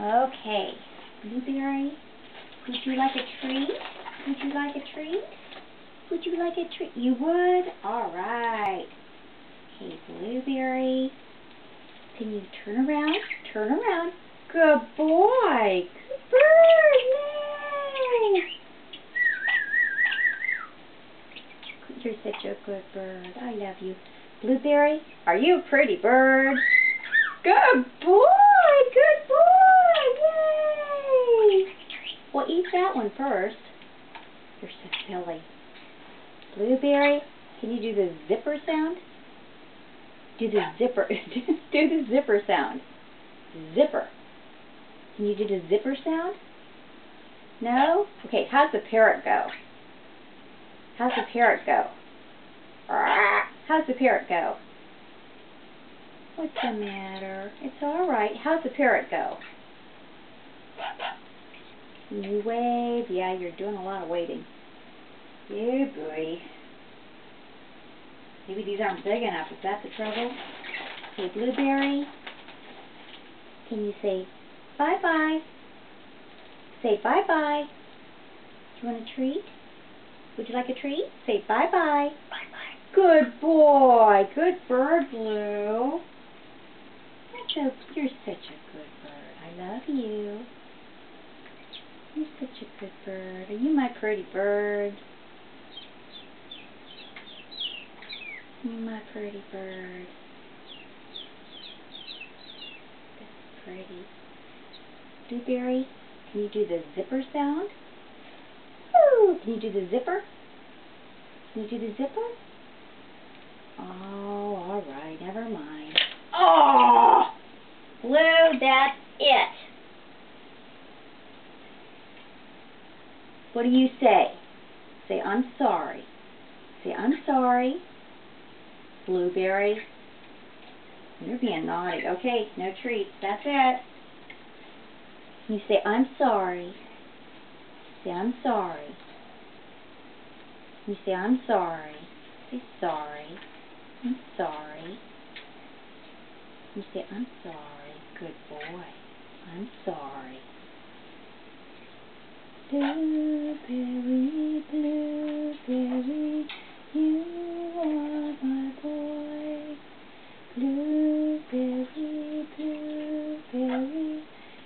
Okay. Blueberry, would you like a treat? Would you like a treat? Would you like a treat? You would? All right. Okay, Blueberry. Can you turn around? Turn around. Good boy. Good bird. Yay! You're such a good bird. I love you. Blueberry, are you a pretty bird? Good boy. Good boy. Yay! Well, eat that one first. You're so silly. Blueberry, can you do the zipper sound? Do the zipper. Do the zipper sound. Zipper. Can you do the zipper sound? No? Okay, how's the parrot go? How's the parrot go? How's the parrot go? What's the matter? It's all right. How's the parrot go? Can you wave? Yeah, you're doing a lot of waving. Yeah, boy. Maybe these aren't big enough. Is that the trouble? Okay, Blueberry. Can you say bye-bye? Say bye-bye. Do you want a treat? Would you like a treat? Say bye-bye. Bye-bye. Good boy. Good bird, Blue. You're such a good bird. I love you. You're such a good bird. Are you my pretty bird? You my pretty bird. That's pretty. Blueberry, can you do the zipper sound? Woo! Can you do the zipper? Can you do the zipper? Oh, all right. Never mind. Oh! Blue, that's it. What do you say? Say, I'm sorry. Say, I'm sorry. Blueberry. You're being naughty. Okay, no treats. That's it. You say, I'm sorry. Say, I'm sorry. You say, I'm sorry. Say, sorry. I'm sorry. You say, I'm sorry. Good boy. I'm sorry. Blueberry, blueberry, you are my boy. Blueberry, blueberry,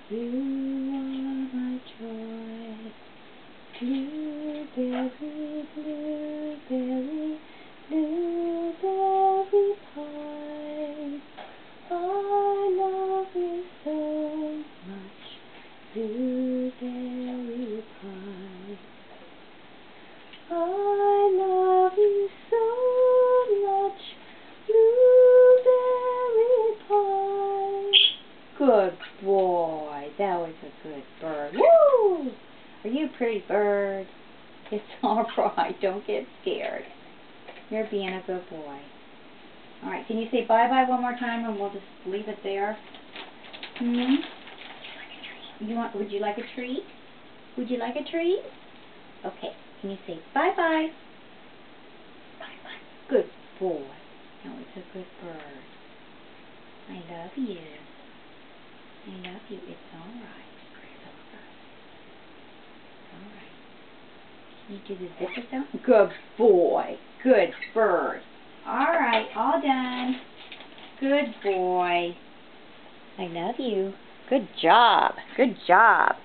you are my joy. Blueberry, blueberry, blueberry pie. I love you so much, blueberry pie. I love you so much, blueberry pie. Good boy. That was a good bird. Woo! Are you a pretty bird? It's all right. Don't get scared. You're being a good boy. All right. Can you say bye-bye one more time and we'll just leave it there? Would you like a treat? Would you like a treat? Okay. Can you say bye-bye? Bye-bye. Good boy. That was a good bird. I love you. I love you. It's all right. It's all right. Can you do the zipper sound? Good boy. Good bird. All right. All done. Good boy. I love you. Good job. Good job.